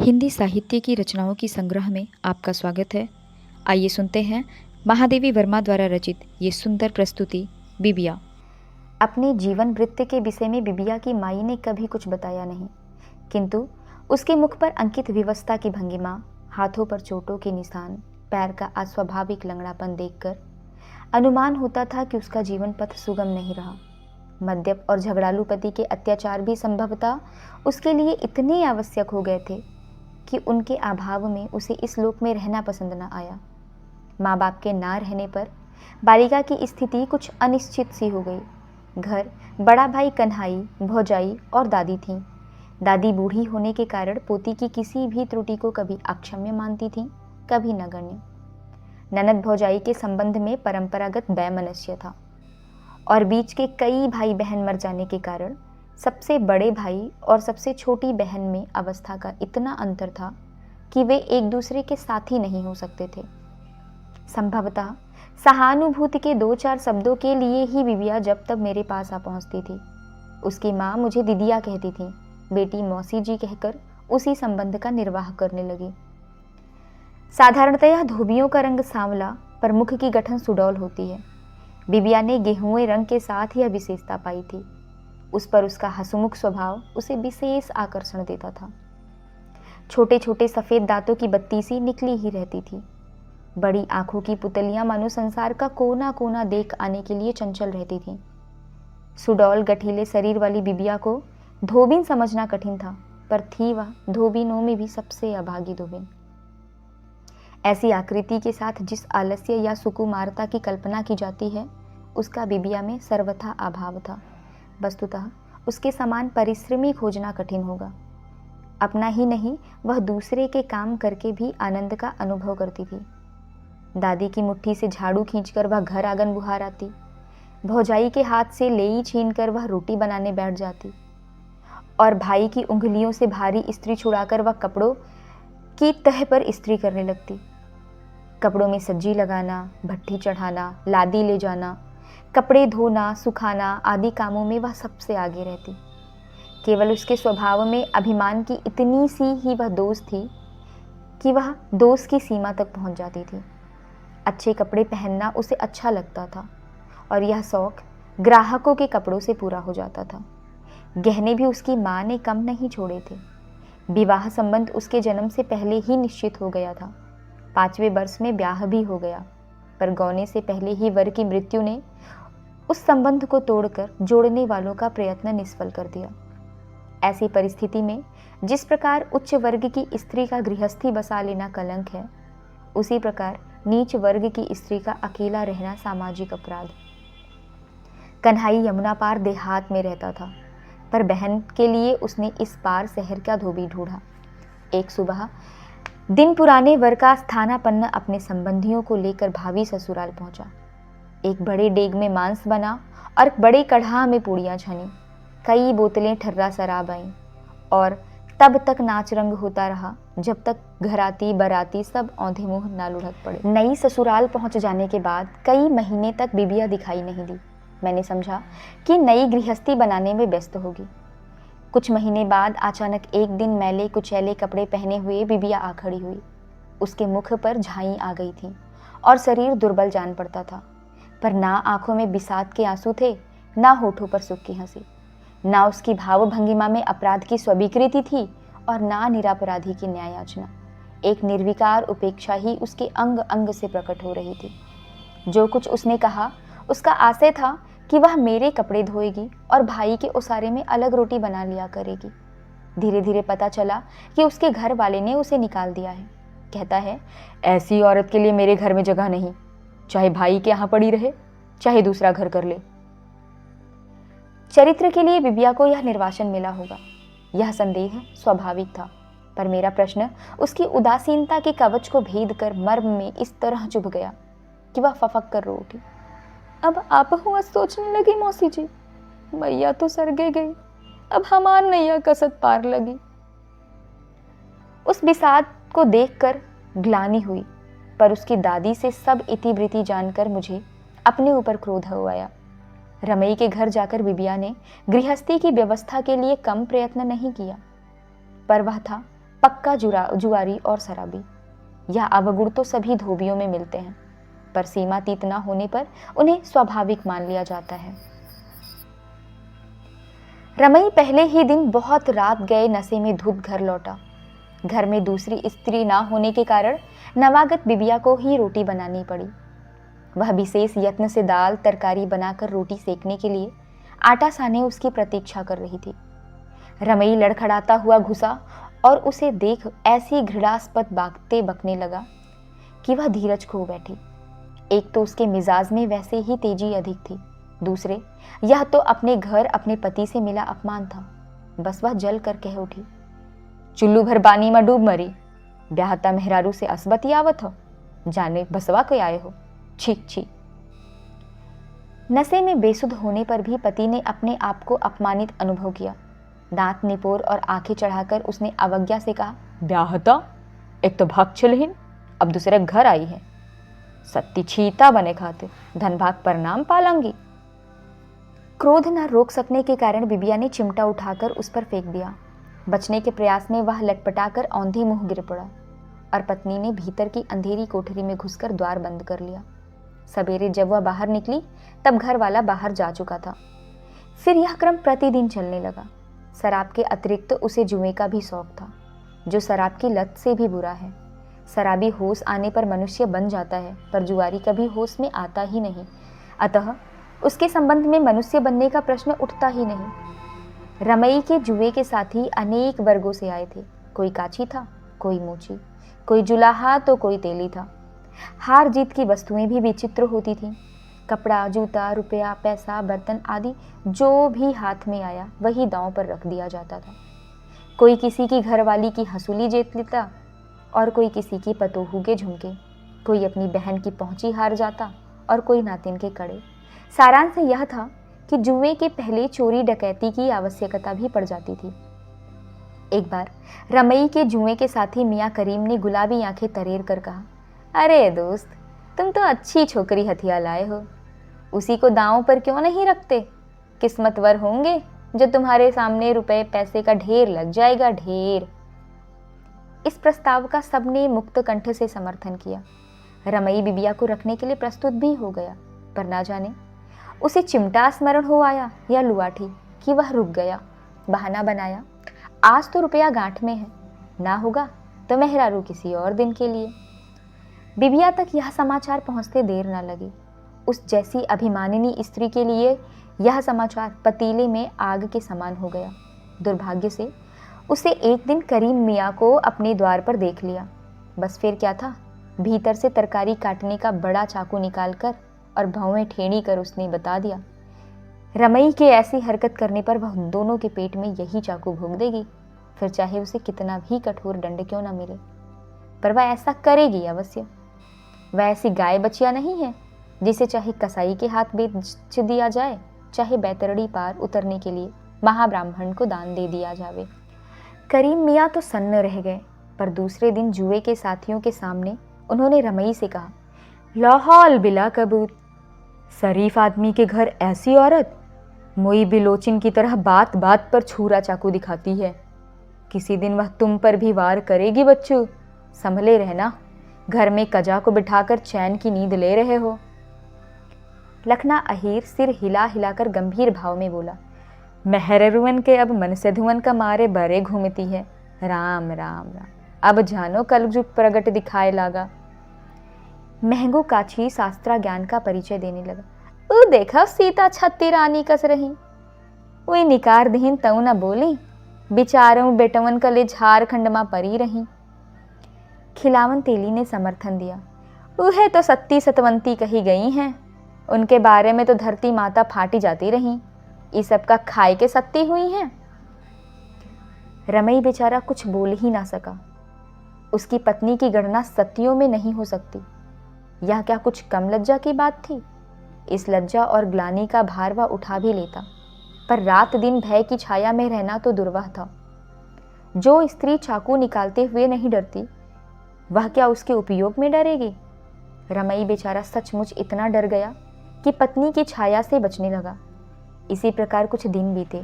हिंदी साहित्य की रचनाओं की संग्रह में आपका स्वागत है। आइए सुनते हैं महादेवी वर्मा द्वारा रचित ये सुंदर प्रस्तुति बिबिया। अपने जीवन वृत्त के विषय में बिबिया की माई ने कभी कुछ बताया नहीं, किंतु उसके मुख पर अंकित विवशता की भंगिमा, हाथों पर चोटों के निशान, पैर का अस्वाभाविक लंगड़ापन देखकर अनुमान होता था कि उसका जीवन पथ सुगम नहीं रहा। मद्यप और झगड़ालू पति के अत्याचार भी संभवतः उसके लिए इतने आवश्यक हो गए थे कि उनके अभाव में उसे इस लोक में रहना पसंद न आया। माँ बाप के ना रहने पर बालिका की स्थिति कुछ अनिश्चित सी हो गई। घर बड़ा भाई कन्हाई, भौजाई और दादी थीं। दादी बूढ़ी होने के कारण पोती की किसी भी त्रुटि को कभी अक्षम्य मानती थीं, कभी नगण्य। ननद भौजाई के संबंध में परंपरागत वैमनस्य था और बीच के कई भाई बहन मर जाने के कारण सबसे बड़े भाई और सबसे छोटी बहन में अवस्था का इतना अंतर था कि वे एक दूसरे के साथी नहीं हो सकते थे। संभवतः सहानुभूति के 2-4 शब्दों के लिए ही बिबिया जब तब मेरे पास आ पहुंचती थी। उसकी माँ मुझे दीदिया कहती थी, बेटी मौसी जी कहकर उसी संबंध का निर्वाह करने लगी। साधारणतया धोबियों का रंग सांवला पर मुख की गठन सुडौल होती है। बिबिया ने गेहुए रंग के साथ यह विशेषता पाई थी। उस पर उसका हंसमुख स्वभाव उसे विशेष आकर्षण देता था। छोटे छोटे सफ़ेद दांतों की बत्ती सी निकली ही रहती थी। बड़ी आंखों की पुतलियां मानो संसार का कोना कोना देख आने के लिए चंचल रहती थीं। सुडौल गठीले शरीर वाली बिबिया को धोबिन समझना कठिन था, पर थी वह धोबिनों में भी सबसे अभागी धोबिन। ऐसी आकृति के साथ जिस आलस्य या सुकुमारता की कल्पना की जाती है, उसका बिबिया में सर्वथा अभाव था। वस्तुतः उसके समान परिश्रमी खोजना कठिन होगा। अपना ही नहीं, वह दूसरे के काम करके भी आनंद का अनुभव करती थी। दादी की मुट्ठी से झाड़ू खींचकर वह घर आंगन बुहार आती। भौजाई के हाथ से लेई छीनकर वह रोटी बनाने बैठ जाती और भाई की उंगलियों से भारी इस्त्री छुड़ाकर वह कपड़ों की तह पर इस्त्री करने लगती। कपड़ों में सज्जी लगाना, भट्ठी चढ़ाना, लादी ले जाना, कपड़े धोना, सुखाना आदि कामों में वह सबसे आगे रहती। केवल उसके स्वभाव में अभिमान की इतनी सी ही वह दोष थी कि वह दोष की सीमा तक पहुंच जाती थी। अच्छे कपड़े पहनना उसे अच्छा लगता था और यह शौक ग्राहकों के कपड़ों से पूरा हो जाता था। गहने भी उसकी माँ ने कम नहीं छोड़े थे। विवाह संबंध उसके जन्म से पहले ही निश्चित हो गया था। 5वें वर्ष में ब्याह भी हो गया, पर गौने से पहले ही वर की मृत्यु ने उस संबंध को तोड़कर जोड़ने वालों का प्रयत्न निष्फल कर दिया। ऐसी परिस्थिति में जिस प्रकार उच्च वर्ग की स्त्री का गृहस्थी बसा लेना कलंक है, उसी प्रकार नीच वर्ग की स्त्री का अकेला रहना सामाजिक अपराध। कन्हाई यमुना पार देहात में रहता था, पर बहन के लिए उसने इस पार शहर का धोबी ढूंढा। एक सुबह दिन पुराने वर का स्थानापन्न अपने संबंधियों को लेकर भावी ससुराल पहुंचा। एक बड़े डेग में मांस बना और बड़े कढ़ा में पूड़ियाँ छनी। कई बोतलें ठर्रा शराब आईं और तब तक नाच रंग होता रहा जब तक घराती बराती सब औंधे मुंह ना लुढ़क पड़े। नई ससुराल पहुंच जाने के बाद कई महीने तक बिबिया दिखाई नहीं दी। मैंने समझा कि नई गृहस्थी बनाने में व्यस्त होगी। कुछ महीने बाद अचानक एक दिन मैले कुचैले कपड़े पहने हुए बिबिया आ खड़ी हुई। उसके मुख पर झाई आ गई थी और शरीर दुर्बल जान पड़ता था, पर ना आंखों में विषाद के आंसू थे, ना होठों पर सुख की हंसी। ना उसकी भाव भंगिमा में अपराध की स्वीकृति थी और ना निरापराधी की न्याय याचना। एक निर्विकार उपेक्षा ही उसके अंग अंग से प्रकट हो रही थी। जो कुछ उसने कहा उसका आशय था कि वह मेरे कपड़े धोएगी और भाई के उसारे में अलग रोटी बना लिया करेगी। धीरे धीरे पता चला कि उसके घर वाले ने उसे निकाल दिया है। कहता है, ऐसी औरत के लिए मेरे घर में जगह नहीं, चाहे भाई के यहाँ पड़ी रहे, चाहे दूसरा घर कर ले। चरित्र के लिए बिबिया को यह निर्वासन मिला होगा, यह संदेह स्वाभाविक था, पर मेरा प्रश्न उसकी उदासीनता के कवच को भेद कर मर्म में इस तरह चुभ गया कि वह फफक कर रो उठी। अब आप हुआ सोचने लगी मौसी जी, मैया तो सरगे गई, अब हमार नैया कसत पार लगी। उस विषाद को देखकर ग्लानि हुई, पर उसकी दादी से सब इतिवृत्ति जानकर मुझे अपने ऊपर क्रोध हो आया। रमई के घर जाकर बिबिया ने गृहस्थी की व्यवस्था के लिए कम प्रयत्न नहीं किया, पर वह था पक्का जुआरी और शराबी। यह अवगुण तो सभी धोबियों में मिलते हैं, पर सीमातीत न होने पर उन्हें स्वाभाविक मान लिया जाता है। रमई पहले ही दिन बहुत रात गए नशे में धुत घर लौटा। घर में दूसरी स्त्री ना होने के कारण नवागत बिबिया को ही रोटी बनानी पड़ी। वह विशेष यत्न से दाल तरकारी बनाकर रोटी सेकने के लिए आटा साने उसकी प्रतीक्षा कर रही थी। रमई लड़खड़ाता हुआ घुसा और उसे देख ऐसी घृणास्पद बातें बकने लगा कि वह धीरज खो बैठी। एक तो उसके मिजाज में वैसे ही तेजी अधिक थी, दूसरे यह तो अपने घर अपने पति से मिला अपमान था। बस वह जल कर कह उठी, चुल्लू भर पानी में डूब मरी, ब्याहता मेहरारू से असबती आवत हो, जाने बसवा के आए हो, छी छी। नशे में बेसुध होने पर भी पति ने अपने आप को अपमानित अनुभव किया। दांत निपोर और आंखें चढ़ाकर उसने अवज्ञा से कहा, ब्याहता एक तो भाग छिलहीन, अब दूसरे घर आई है, सत्ती छीता बने खाते, धन भाग प्रणाम पालंगी। क्रोध न रोक सकने के कारण बिबिया ने चिमटा उठाकर उस पर फेंक दिया। बचने के प्रयास में वह लटपटाकर औंधे मुंह गिर पड़ा और पत्नी ने भीतर की अंधेरी कोठरी में घुसकर द्वार बंद कर लिया। सवेरे जब वह बाहर निकली तब घर वाला बाहर जा चुका था। फिर यह क्रम प्रतिदिन चलने लगा। शराब के अतिरिक्त उसे जुए का भी शौक था, जो शराब की लत से भी बुरा है। शराबी होश आने पर मनुष्य बन जाता है, पर जुआरी कभी होश में आता ही नहीं, अतः उसके संबंध में मनुष्य बनने का प्रश्न उठता ही नहीं। रमई के जुए के साथी अनेक वर्गों से आए थे। कोई काची था, कोई मोची, कोई जुलाहा तो कोई तेली था। हार जीत की वस्तुएं भी विचित्र होती थीं। कपड़ा, जूता, रुपया, पैसा, बर्तन आदि जो भी हाथ में आया वही दांव पर रख दिया जाता था। कोई किसी की घरवाली की हंसुली जीत लेता और कोई किसी की पतोहू के झुमके, कोई अपनी बहन की पहुंची हार जाता और कोई नातिन के कड़े। सारांश यह था कि जुए के पहले चोरी डकैती की आवश्यकता भी पड़ जाती थी। एक बार रमई के जुए के साथी मियाँ करीम ने गुलाबी आंखें तरेर कर कहा, अरे दोस्त, तुम तो अच्छी छोकरी हथिया लाए हो, उसी को दांव पर क्यों नहीं रखते? किस्मतवर होंगे जो तुम्हारे सामने रुपए पैसे का ढेर लग जाएगा, ढेर। इस प्रस्ताव का सबने मुक्त कंठ से समर्थन किया। रमई बिबिया को रखने के लिए प्रस्तुत भी हो गया, पर ना जाने उसे चिमटा स्मरण हो आया या लुआठी कि वह रुक गया। बहाना बनाया, आज तो रुपया गांठ में है, ना होगा तो मेहरारू किसी और दिन के लिए। बिबिया तक यह समाचार पहुंचते देर न लगी। उस जैसी अभिमानिनी स्त्री के लिए यह समाचार पतीले में आग के समान हो गया। दुर्भाग्य से उसे एक दिन करीम मियाँ को अपने द्वार पर देख लिया। बस फिर क्या था, भीतर से तरकारी काटने का बड़ा चाकू निकालकर और भौवें ठेड़ी कर उसने बता दिया, रमई के ऐसी हरकत करने पर वह दोनों के पेट में यही चाकू भोंक देगी, फिर चाहे उसे कितना भी कठोर दंड क्यों न मिले, पर वह ऐसा करेगी अवश्य। वह ऐसी गाय बचिया नहीं है जिसे चाहे कसाई के हाथ बेच दिया जाए, चाहे बैतरणी पार उतरने के लिए महाब्राह्मण को दान दे दिया जावे। करीम मियाँ तो सन्न रह गए, पर दूसरे दिन जुए के साथियों के सामने उन्होंने रमई से कहा, लाहौल बिला कबूत, शरीफ आदमी के घर ऐसी औरत मोई बिलोचिन की तरह बात बात पर छुरा चाकू दिखाती है। किसी दिन वह तुम पर भी वार करेगी बच्चू, संभले रहना, घर में कजा को बिठाकर चैन की नींद ले रहे हो। लखना अहीर सिर हिला हिलाकर गंभीर भाव में बोला, मेहररुअन के अब मन से धुअन का मारे बरे घूमती है, राम राम राम, अब जानो कलयुग प्रगट दिखाए लागा। महंगो काछी शास्त्रा ज्ञान का परिचय देने लगा, ओ देखा सीता छत्ती रानी कस रही, वही निकार दहीन तऊ न बोली, बिचारों बेटवन कले झारखंड में परी रही। खिलावन तेली ने समर्थन दिया, उहे तो सत्ती सतवंती कही गई हैं, उनके बारे में तो धरती माता फाटी जाती रही, इस सब का खाए के सत्ती हुई हैं। रमई बेचारा कुछ बोल ही ना सका। उसकी पत्नी की गणना सत्तियों में नहीं हो सकती। यह क्या कुछ कम लज्जा की बात थी? इस लज्जा और ग्लानि का भार वह उठा भी लेता, पर रात दिन भय की छाया में रहना तो दुर्वाह था। जो स्त्री चाकू निकालते हुए नहीं डरती, वह क्या उसके उपयोग में डरेगी? रमई बेचारा सचमुच इतना डर गया कि पत्नी की छाया से बचने लगा। इसी प्रकार कुछ दिन बीते,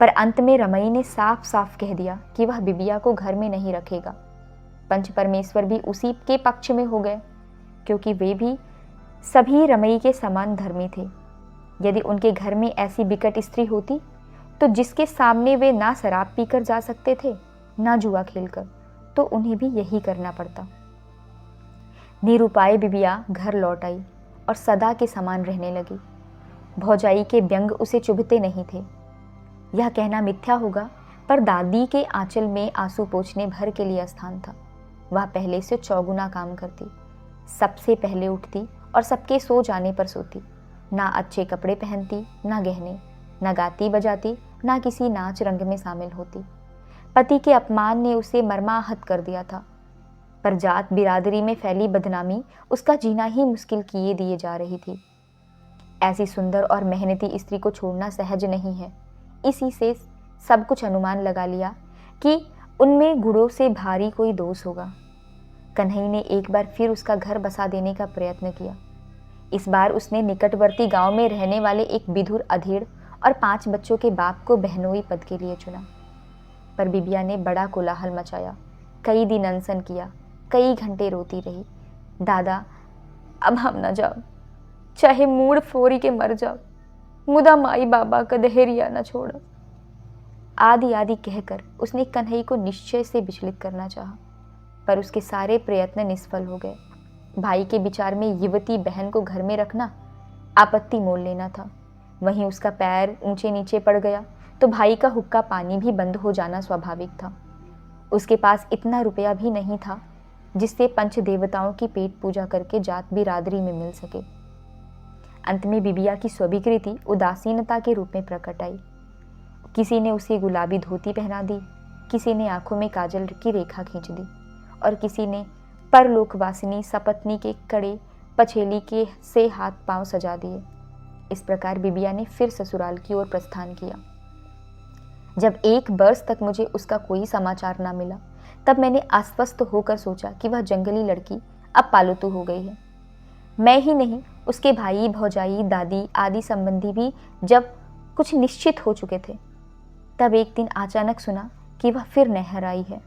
पर अंत में रमई ने साफ साफ कह दिया कि वह बिबिया को घर में नहीं रखेगा। पंच परमेश्वर भी उसी के पक्ष में हो गए, क्योंकि वे भी सभी रमई के समान धर्मी थे। यदि उनके घर में ऐसी बिकट स्त्री होती तो जिसके सामने वे ना शराब पीकर जा सकते थे ना जुआ खेलकर, तो उन्हें भी यही करना पड़ता। निरुपाय बिबिया घर लौट आई और सदा के समान रहने लगी। भौजाई के व्यंग उसे चुभते नहीं थे। यह कहना मिथ्या होगा, पर दादी के आंचल में आंसू पोंछने भर के लिए स्थान था। वह पहले से चौगुना काम करती, सबसे पहले उठती और सबके सो जाने पर सोती। ना अच्छे कपड़े पहनती, ना गहने, ना गाती बजाती, ना किसी नाच रंग में शामिल होती। पति के अपमान ने उसे मर्माहत कर दिया था, पर जात बिरादरी में फैली बदनामी उसका जीना ही मुश्किल किए दिए जा रही थी। ऐसी सुंदर और मेहनती स्त्री को छोड़ना सहज नहीं है। इसी से सब कुछ अनुमान लगा लिया कि उनमें गुणों से भारी कोई दोष होगा। कन्हई ने एक बार फिर उसका घर बसा देने का प्रयत्न किया। इस बार उसने निकटवर्ती गांव में रहने वाले एक विधुर अधेड़ और 5 बच्चों के बाप को बहनोई पद के लिए चुना। पर बिबिया ने बड़ा कोलाहल मचाया, कई दिन अनशन किया, कई घंटे रोती रही। दादा, अब हम न जाओ, चाहे मूड फोरी के मर जाओ, मुदा माई बाबा का दहेरिया न छोड़ो। आदि आदि कहकर उसने कन्हई को निश्चय से विचलित करना चाहा, पर उसके सारे प्रयत्न निष्फल हो गए। भाई के विचार में युवती बहन को घर में रखना आपत्ति मोल लेना था। वहीं उसका पैर ऊंचे नीचे पड़ गया तो भाई का हुक्का पानी भी बंद हो जाना स्वाभाविक था। उसके पास इतना रुपया भी नहीं था जिससे पंच देवताओं की पेट पूजा करके जात बिरादरी में मिल सके। अंत में बिबिया की स्वीकृति उदासीनता के रूप में प्रकट आई। किसी ने उसे गुलाबी धोती पहना दी, किसी ने आंखों में काजल की रेखा खींच दी और किसी ने परलोकवासिनी सपत्नी के कड़े पछेली के से हाथ पांव सजा दिए। इस प्रकार बिबिया ने फिर ससुराल की ओर प्रस्थान किया। जब 1 वर्ष तक मुझे उसका कोई समाचार ना मिला, तब मैंने आश्वस्त होकर सोचा कि वह जंगली लड़की अब पालतू हो गई है। मैं ही नहीं, उसके भाई भौजाई दादी आदि संबंधी भी जब कुछ निश्चित हो चुके थे, तब एक दिन अचानक सुना कि वह फिर नहर आई है।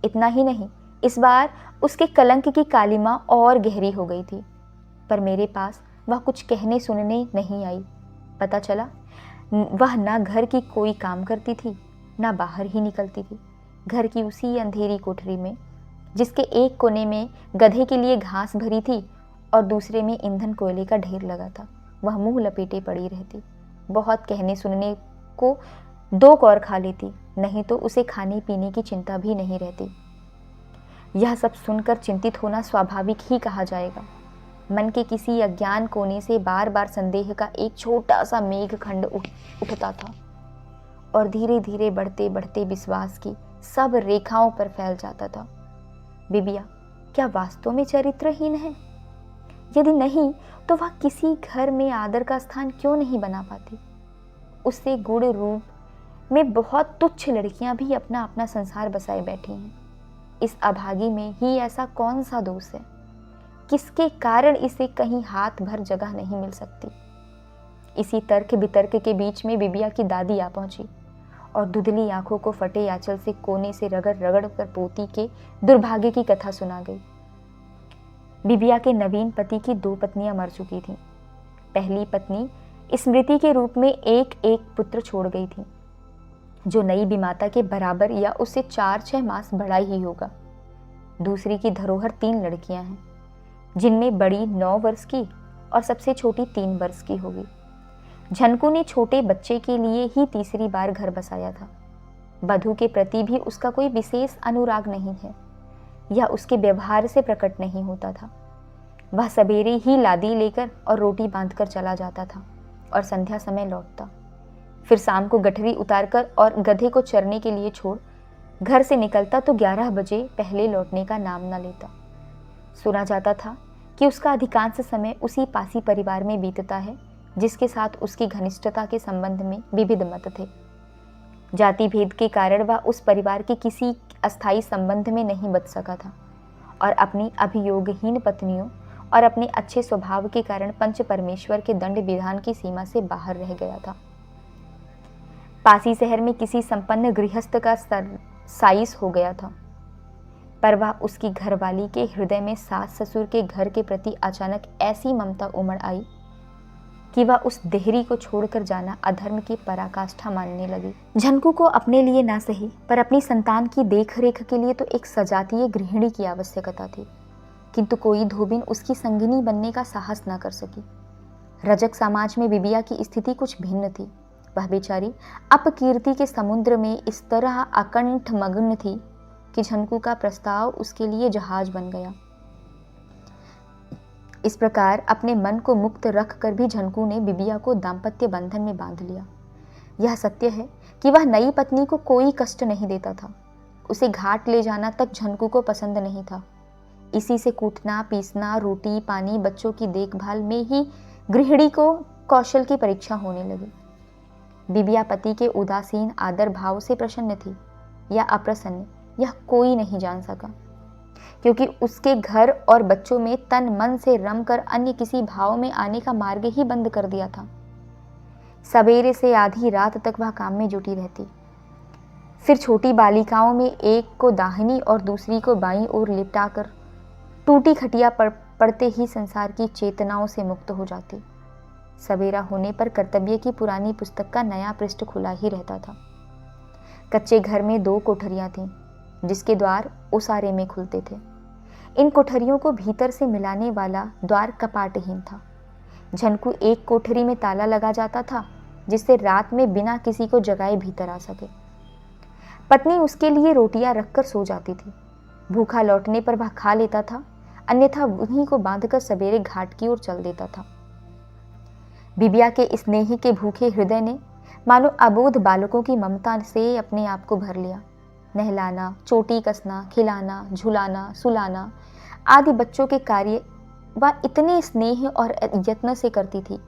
इतना ही नहीं, इस बार उसके कलंक की कालिमा और गहरी हो गई थी। पर मेरे पास वह कुछ कहने सुनने नहीं आई। पता चला वह ना घर की कोई काम करती थी, ना बाहर ही निकलती थी। घर की उसी अंधेरी कोठरी में, जिसके एक कोने में गधे के लिए घास भरी थी और दूसरे में ईंधन कोयले का ढेर लगा था, वह मुंह लपेटे पड़ी रहती। बहुत कहने सुनने को 2 कौर खा लेती, नहीं तो उसे खाने पीने की चिंता भी नहीं रहती। यह सब सुनकर चिंतित होना स्वाभाविक ही कहा जाएगा। मन के किसी अज्ञान कोने से बार बार संदेह का एक छोटा सा मेघखंड उठता था और धीरे धीरे बढ़ते बढ़ते विश्वास की सब रेखाओं पर फैल जाता था। बिबिया क्या वास्तव में चरित्रहीन है? यदि नहीं तो वह किसी घर में आदर का स्थान क्यों नहीं बना पाती? उससे गुण रूप में बहुत तुच्छ लड़कियां भी अपना अपना संसार बसाए बैठी हैं। इस अभागी में ही ऐसा कौन सा दोष है किसके कारण इसे कहीं हाथ भर जगह नहीं मिल सकती? इसी तर्क वितर्क के बीच में बिबिया की दादी आ पहुंची और धुंधली आंखों को फटे आंचल से कोने से रगड़ रगड़ कर पोती के दुर्भाग्य की कथा सुना गई। बिबिया के नवीन पति की 2 पत्नियां मर चुकी थीं। पहली पत्नी स्मृति के रूप में एक पुत्र छोड़ गई थी, जो नई विमाता के बराबर या उससे 4-6 मास बड़ा ही होगा। दूसरी की धरोहर 3 लड़कियां हैं, जिनमें बड़ी 9 वर्ष की और सबसे छोटी 3 वर्ष की होगी। झनकू ने छोटे बच्चे के लिए ही तीसरी बार घर बसाया था। वधू के प्रति भी उसका कोई विशेष अनुराग नहीं है, यह उसके व्यवहार से प्रकट नहीं होता था। वह सवेरे ही लादी लेकर और रोटी बांधकर चला जाता था और संध्या समय लौटता। फिर शाम को गठरी उतारकर और गधे को चरने के लिए छोड़ घर से निकलता तो 11 बजे पहले लौटने का नाम न लेता। सुना जाता था कि उसका अधिकांश समय उसी पासी परिवार में बीतता है जिसके साथ उसकी घनिष्ठता के संबंध में विविध मत थे। जाति भेद के कारण वह उस परिवार के किसी अस्थायी संबंध में नहीं बच सका था और अपनी अभियोगहीन पत्नियों और अपने अच्छे स्वभाव के कारण पंच परमेश्वर के दंड विधान की सीमा से बाहर रह गया था। पासी शहर में किसी संपन्न गृहस्थ का साइस हो गया था, पर वह उसकी घरवाली के हृदय में सास ससुर के घर के प्रति अचानक ऐसी ममता उमड़ आई कि वह उस देहरी को छोड़कर जाना अधर्म की पराकाष्ठा मानने लगी। झनकू को अपने लिए ना सही पर अपनी संतान की देखरेख के लिए तो एक सजातीय गृहिणी की आवश्यकता थी, किंतु कोई धोबिन उसकी संगिनी बनने का साहस न कर सकी। रजक समाज में बिबिया की स्थिति कुछ भिन्न थी। वह बेचारी अपकीर्ति के समुद्र में इस तरह अकंठ मग्न थी कि झनकू का प्रस्ताव उसके लिए जहाज बन गया। इस प्रकार अपने मन को मुक्त रख कर भी झनकू ने बिबिया को दाम्पत्य बंधन में बांध लिया। यह सत्य है कि वह नई पत्नी को कोई कष्ट नहीं देता था। उसे घाट ले जाना तक झनकू को पसंद नहीं था। इसी से कूटना पीसना, रोटी पानी, बच्चों की देखभाल में ही गृहिणी को कौशल की परीक्षा होने लगी। बिबिया पति के उदासीन आदर भाव से प्रसन्न थी या अप्रसन्न, यह कोई नहीं जान सका, क्योंकि उसके घर और बच्चों में तन मन से रमकर अन्य किसी भाव में आने का मार्ग ही बंद कर दिया था। सवेरे से आधी रात तक वह काम में जुटी रहती। फिर छोटी बालिकाओं में एक को दाहिनी और दूसरी को बाईं ओर लिपटाकर टूटी खटिया पड़ते ही संसार की चेतनाओं से मुक्त हो जाती। सवेरा होने पर कर्तव्य की पुरानी पुस्तक का नया पृष्ठ खुला ही रहता था। कच्चे घर में 2 कोठरियां थीं, जिसके द्वार ओसारे में खुलते थे। इन कोठरियों को भीतर से मिलाने वाला द्वार कपाटहीन था। झनकू एक कोठरी में ताला लगा जाता था, जिससे रात में बिना किसी को जगाए भीतर आ सके। पत्नी उसके लिए रोटियां रखकर सो जाती थी। भूखा लौटने पर वह खा लेता था, अन्यथा उन्हीं को बांधकर सवेरे घाट की ओर चल देता था। बिबिया के स्नेही के भूखे हृदय ने मानो अबोध बालकों की ममता से अपने आप को भर लिया। नहलाना, चोटी कसना, खिलाना, झुलाना, सुलाना आदि बच्चों के कार्य वह इतने स्नेह और यत्न से करती थी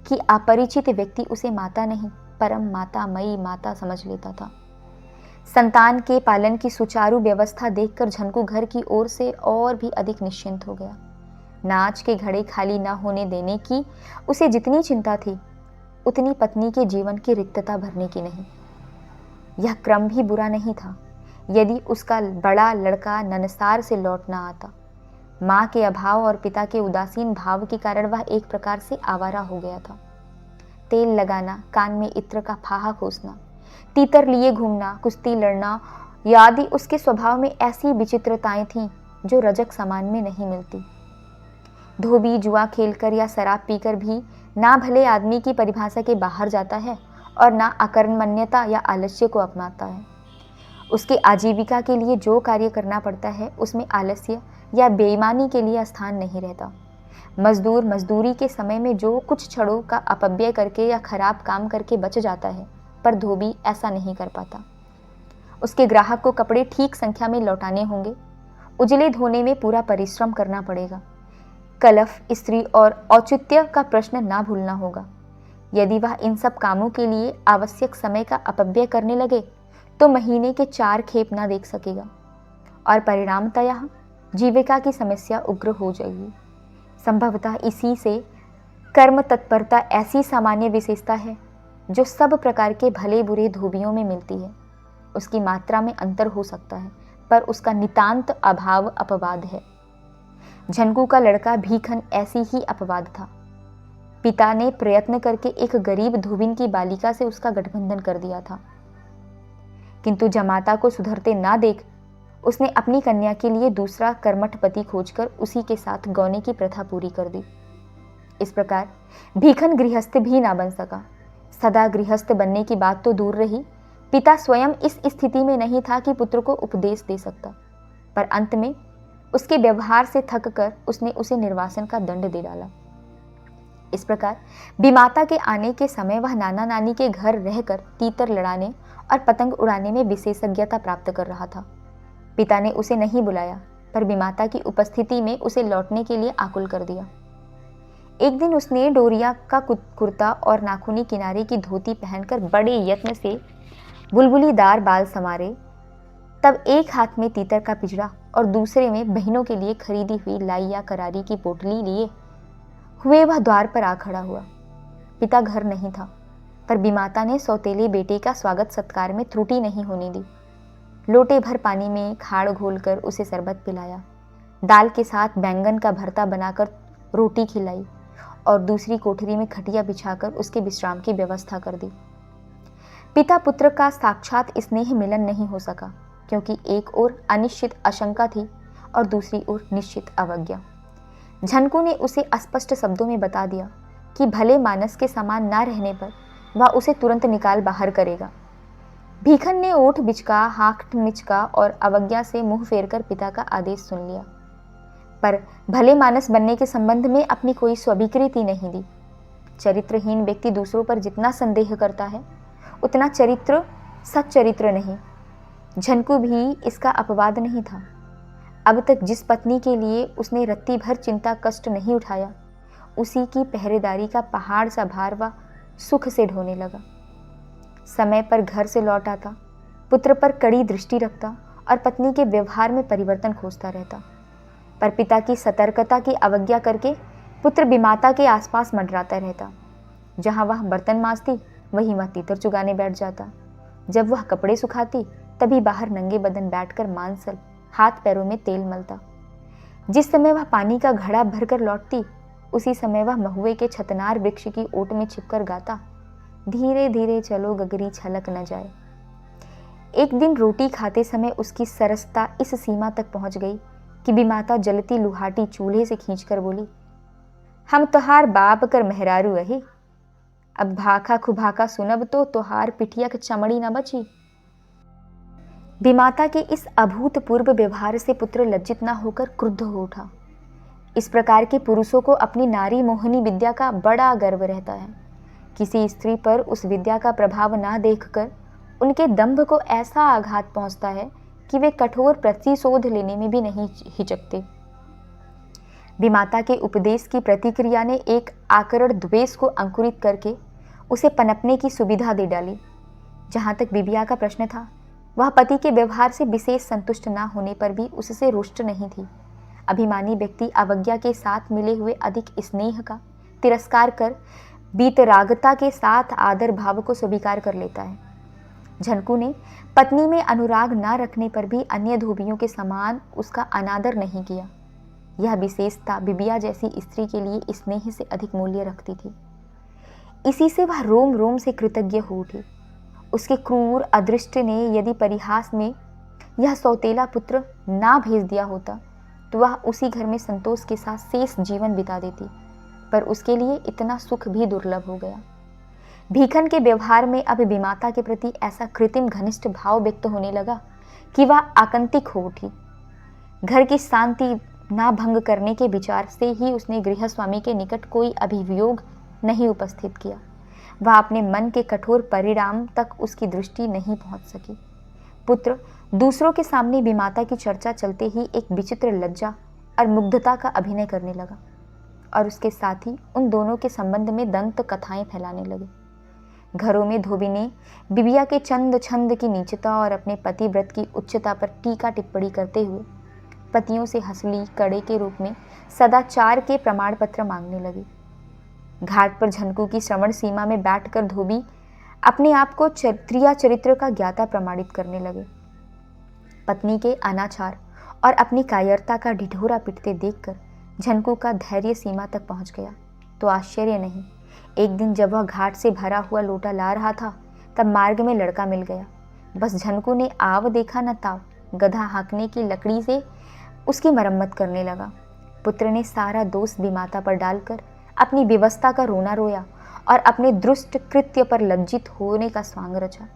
कि अपरिचित व्यक्ति उसे माता नहीं परम मातामयी माता समझ लेता था। संतान के पालन की सुचारू व्यवस्था देखकर झनकू घर की ओर से और भी अधिक निश्चिंत हो गया। नाच के घड़े खाली न होने देने की उसे जितनी चिंता थी, उतनी पत्नी के जीवन की रिक्तता भरने की नहीं। यह क्रम भी बुरा नहीं था यदि उसका बड़ा लड़का ननसार से लौट न आता। माँ के अभाव और पिता के उदासीन भाव के कारण वह एक प्रकार से आवारा हो गया था। तेल लगाना, कान में इत्र का फाहा खोसना, तीतर लिए घूमना, कुश्ती लड़ना आदि उसके स्वभाव में ऐसी विचित्रताएं थीं जो रजक समान में नहीं मिलती। धोबी जुआ खेलकर या शराब पीकर भी ना भले आदमी की परिभाषा के बाहर जाता है और ना अकर्मण्यता या आलस्य को अपनाता है। उसके आजीविका के लिए जो कार्य करना पड़ता है उसमें आलस्य या बेईमानी के लिए स्थान नहीं रहता। मजदूर मजदूरी के समय में जो कुछ छड़ों का अपव्यय करके या खराब काम करके बच जाता है, पर धोबी ऐसा नहीं कर पाता। उसके ग्राहक को कपड़े ठीक संख्या में लौटाने होंगे, उजले धोने में पूरा परिश्रम करना पड़ेगा, कलफ, स्त्री और औचित्य का प्रश्न ना भूलना होगा। यदि वह इन सब कामों के लिए आवश्यक समय का अपव्यय करने लगे तो महीने के 4 खेप ना देख सकेगा और परिणामतः जीविका की समस्या उग्र हो जाएगी। संभवतः इसी से कर्म तत्परता ऐसी सामान्य विशेषता है जो सब प्रकार के भले बुरे धोबियों में मिलती है। उसकी मात्रा में अंतर हो सकता है, पर उसका नितांत अभाव अपवाद है। झनकू का लड़का भीखन ऐसी ही अपवाद था। पिता ने प्रयत्न करके एक गरीब धोबिन की बालिका से उसका गठबंधन कर दिया था, किंतु जमाता को सुधरते ना देख उसने अपनी कन्या के लिए दूसरा कर्मठ पति खोजकर उसी के साथ गौने की प्रथा पूरी कर दी। इस प्रकार भीखन गृहस्थ भी ना बन सका। सदा गृहस्थ बनने की बात तो दूर रही, पिता स्वयं इस स्थिति में नहीं था कि पुत्र को उपदेश दे सकता, पर अंत में उसके व्यवहार से थक कर उसने उसे निर्वासन का दंड दे डाला। इस प्रकार बीमाता के आने के समय वह नाना नानी के घर रहकर तीतर लड़ाने और पतंग उड़ाने में विशेषज्ञता प्राप्त कर रहा था। पिता ने उसे नहीं बुलाया, पर बीमाता की उपस्थिति में उसे लौटने के लिए आकुल कर दिया। एक दिन उसने डोरिया का कुर्ता और नाखूनी किनारे की धोती पहनकर बड़े यत्न से बुलबुलीदार बाल संवारे। तब एक हाथ में तीतर का पिंजरा और दूसरे में बहनों के लिए खरीदी हुई लाई या करारी की पोटली लिए हुए वह द्वार पर आ खड़ा हुआ। पिता घर नहीं था। पर बीमाता ने सौतेले बेटे का स्वागत सत्कार में त्रुटि नहीं होने दी। लोटे भर पानी में खाड़ घोलकर उसे शरबत पिलाया, दाल के साथ बैंगन का भरता बनाकर रोटी खिलाई और दूसरी कोठरी में खटिया बिछाकर उसके विश्राम की व्यवस्था कर दी। पिता पुत्र का साक्षात स्नेह मिलन नहीं हो सका, क्योंकि एक ओर अनिश्चित आशंका थी और दूसरी ओर निश्चित अवज्ञा। झनकू ने उसे स्पष्ट शब्दों में बता दिया कि भले मानस के समान ना रहने पर वह उसे तुरंत निकाल बाहर करेगा। भीखन ने ओठ बिचका, हाथ मिचका और अवज्ञा से मुंह फेरकर पिता का आदेश सुन लिया, पर भले मानस बनने के संबंध में अपनी कोई स्वीकृति नहीं दी। चरित्रहीन व्यक्ति दूसरों पर जितना संदेह करता है उतना चरित्र सच्चरित्र नहीं। झनकू भी इसका अपवाद नहीं था। अब तक जिस पत्नी के लिए उसने रत्ती भर चिंता कष्ट नहीं उठाया, उसी की पहरेदारी का पहाड़ सा भार वह सुख से ढोने लगा। समय पर घर से लौट आता, पुत्र पर कड़ी दृष्टि रखता और पत्नी के व्यवहार में परिवर्तन खोजता रहता, पर पिता की सतर्कता की अवज्ञा करके पुत्र बीमाता के आसपास मंडराता रहता। जहाँ वह बर्तन मांजती वहीं वह तीतर चुगाने बैठ जाता। जब वह कपड़े सुखाती तभी बाहर नंगे बदन बैठकर मांसल हाथ पैरों में तेल मलता। जिस समय वह पानी का घड़ा भरकर लौटती, उसी समय वह महुए के छतनार वृक्ष की ओट में छिपकर गाता, धीरे धीरे चलो गगरी छलक न जाए। एक दिन रोटी खाते समय उसकी सरसता इस सीमा तक पहुंच गई कि बीमाता जलती लुहाटी चूल्हे से खींचकर बोली, हम तोहार बाप कर मेहरारू अही, अब भाखा खुभाका सुनब तो तोहार पिठिया के चमड़ी न बची। बीमाता के इस अभूतपूर्व व्यवहार से पुत्र लज्जित न होकर क्रुद्ध हो उठा। इस प्रकार के पुरुषों को अपनी नारी मोहिनी विद्या का बड़ा गर्व रहता है। किसी स्त्री पर उस विद्या का प्रभाव ना देखकर उनके दंभ को ऐसा आघात पहुंचता है कि वे कठोर प्रतिशोध लेने में भी नहीं हिचकते। बीमाता के उपदेश की प्रतिक्रिया ने एक आकरण द्वेष को अंकुरित करके उसे पनपने की सुविधा दे डाली। जहाँ तक बिबिया का प्रश्न था, वह पति के व्यवहार से विशेष संतुष्ट ना होने पर भी उससे रुष्ट नहीं थी। अभिमानी व्यक्ति अवज्ञा के साथ मिले हुए अधिक स्नेह का तिरस्कार कर बीतरागता के साथ आदर भाव को स्वीकार कर लेता है। झनकू ने पत्नी में अनुराग न रखने पर भी अन्य धोबियों के समान उसका अनादर नहीं किया। यह विशेषता बिबिया जैसी स्त्री के लिए स्नेह से अधिक मूल्य रखती थी। इसी से वह रोम रोम से कृतज्ञ हो उठी। उसके क्रूर अदृष्ट ने यदि परिहास में यह सौतेला पुत्र ना भेज दिया होता तो वह उसी घर में संतोष के साथ शेष जीवन बिता देती, पर उसके लिए इतना सुख भी दुर्लभ हो गया। भीखन के व्यवहार में अब बीमाता के प्रति ऐसा कृत्रिम घनिष्ठ भाव व्यक्त होने लगा कि वह आकंतिक हो उठी। घर की शांति ना भंग करने के विचार से ही उसने गृहस्वामी के निकट कोई अभियोग नहीं उपस्थित किया। वह अपने मन के कठोर परिणाम तक उसकी दृष्टि नहीं पहुंच सकी। पुत्र दूसरों के सामने बीमाता की चर्चा चलते ही एक विचित्र लज्जा और मुग्धता का अभिनय करने लगा और उसके साथ ही उन दोनों के संबंध में दंत कथाएं फैलाने लगे। घरों में धोबी ने बिबिया के चंद छंद की नीचता और अपने पति व्रत की उच्चता पर टीका टिप्पणी करते हुए पतियों से हंसली कड़े के रूप में सदाचार के प्रमाण पत्र मांगने लगे। घाट पर झनकू की श्रवण सीमा में बैठकर धोबी अपने आप को क्षत्रिय चरित्र का ज्ञाता प्रमाणित करने लगे। पत्नी के अनाचार और अपनी कायरता का ढिढोरा पिटते देखकर झनकू का धैर्य सीमा तक पहुंच गया तो आश्चर्य नहीं। एक दिन जब वह घाट से भरा हुआ लोटा ला रहा था तब मार्ग में लड़का मिल गया। बस झनकू ने आव देखा न ताव, गधा हाँकने की लकड़ी से उसकी मरम्मत करने लगा। पुत्र ने सारा दोष बीमाता पर डालकर अपनी व्यवस्था का रोना रोया और अपने दुष्ट कृत्य पर लज्जित होने का स्वांग रचा।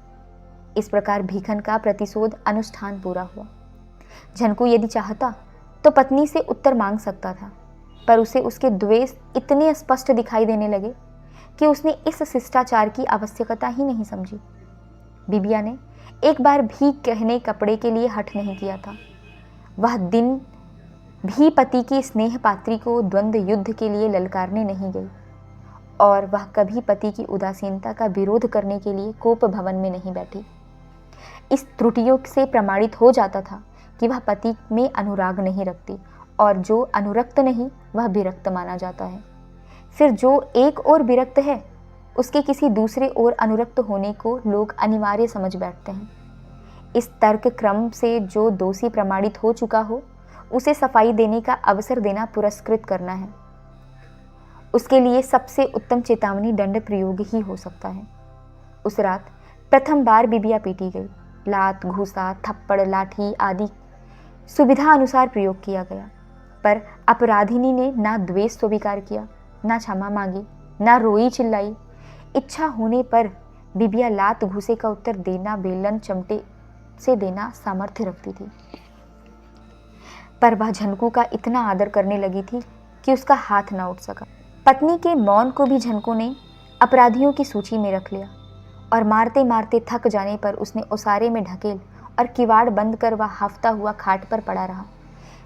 इस प्रकार भीखन का प्रतिशोध अनुष्ठान पूरा हुआ। झनकू यदि चाहता तो पत्नी से उत्तर मांग सकता था, पर उसे उसके द्वेष इतने स्पष्ट दिखाई देने लगे कि उसने इस शिष्टाचार की आवश्यकता ही नहीं समझी। बिबिया ने एक बार भी कहने कपड़े के लिए हठ नहीं किया था। वह दिन भी पति की स्नेह पात्री को द्वंद्व युद्ध के लिए ललकारने नहीं गई और वह कभी पति की उदासीनता का विरोध करने के लिए कोप भवन में नहीं बैठी। इस त्रुटियों से प्रमाणित हो जाता था कि वह पति में अनुराग नहीं रखती और जो अनुरक्त नहीं वह विरक्त माना जाता है। फिर जो एक और विरक्त है उसके किसी दूसरे ओर अनुरक्त होने को लोग अनिवार्य समझ बैठते हैं। इस तर्क क्रम से जो दोषी प्रमाणित हो चुका हो उसे सफाई देने का अवसर देना पुरस्कृत करना है। उसके लिए सबसे उत्तम चेतावनी दंड प्रयोग ही हो सकता है। उस रात प्रथम बार बिबिया पीटी गई। लात, घूसा, थप्पड़, लाठी आदि सुविधा अनुसार प्रयोग किया गया, पर अपराधिनी ने ना द्वेष स्वीकार किया, ना क्षमा मांगी, ना रोई चिल्लाई। इच्छा होने पर बिबिया लात घूसे का उत्तर देना, बेलन चमटे से देना सामर्थ्य रखती थी। पर वह झनकू का इतना आदर करने लगी थी कि उसका हाथ ना उठ सका। पत्नी के मौन को भी झनकू ने अपराधियों की सूची में रख लिया और मारते मारते थक जाने पर उसने ओसारे में ढकेल और किवाड़ बंद कर वह हाफता हुआ खाट पर पड़ा रहा।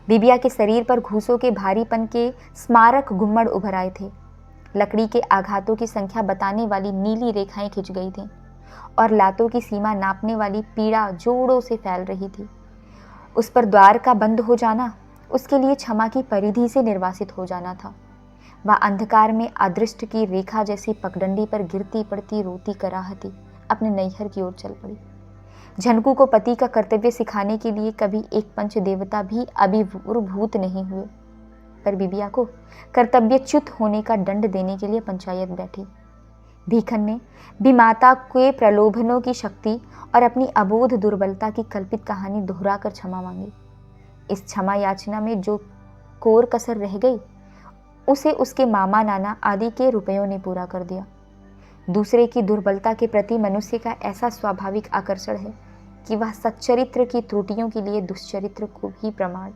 बिबिया के शरीर पर घूसों के भारीपन के स्मारक गुम्मड़ उभर आए थे। लकड़ी के आघातों की संख्या बताने वाली नीली रेखाएं खिंच गई थीं और लातों की सीमा नापने वाली पीड़ा जोड़ों से फैल रही थी। उस पर द्वार का बंद हो जाना उसके लिए क्षमा की परिधि से निर्वासित हो जाना था। वह अंधकार में अदृष्ट की रेखा जैसी पगडंडी पर गिरती पड़ती रोती कराहती अपने नैहर की ओर चल पड़ी। झनकू को पति का कर्तव्य सिखाने के लिए कभी एक पंच देवता भी अभिभूत नहीं हुए, पर बिबिया को कर्तव्यच्युत होने का दंड देने के लिए पंचायत बैठी। भीखन ने विमाता के प्रलोभनों की शक्ति और अपनी अबोध दुर्बलता की कल्पित कहानी दोहराकर क्षमा मांगी। इस क्षमा याचना में जो कोर कसर रह गई उसे उसके मामा नाना आदि के रुपयों ने पूरा कर दिया। दूसरे की दुर्बलता के प्रति मनुष्य का ऐसा स्वाभाविक आकर्षण है कि वह सच्चरित्र की त्रुटियों के लिए दुष्चरित्र को भी प्रमाण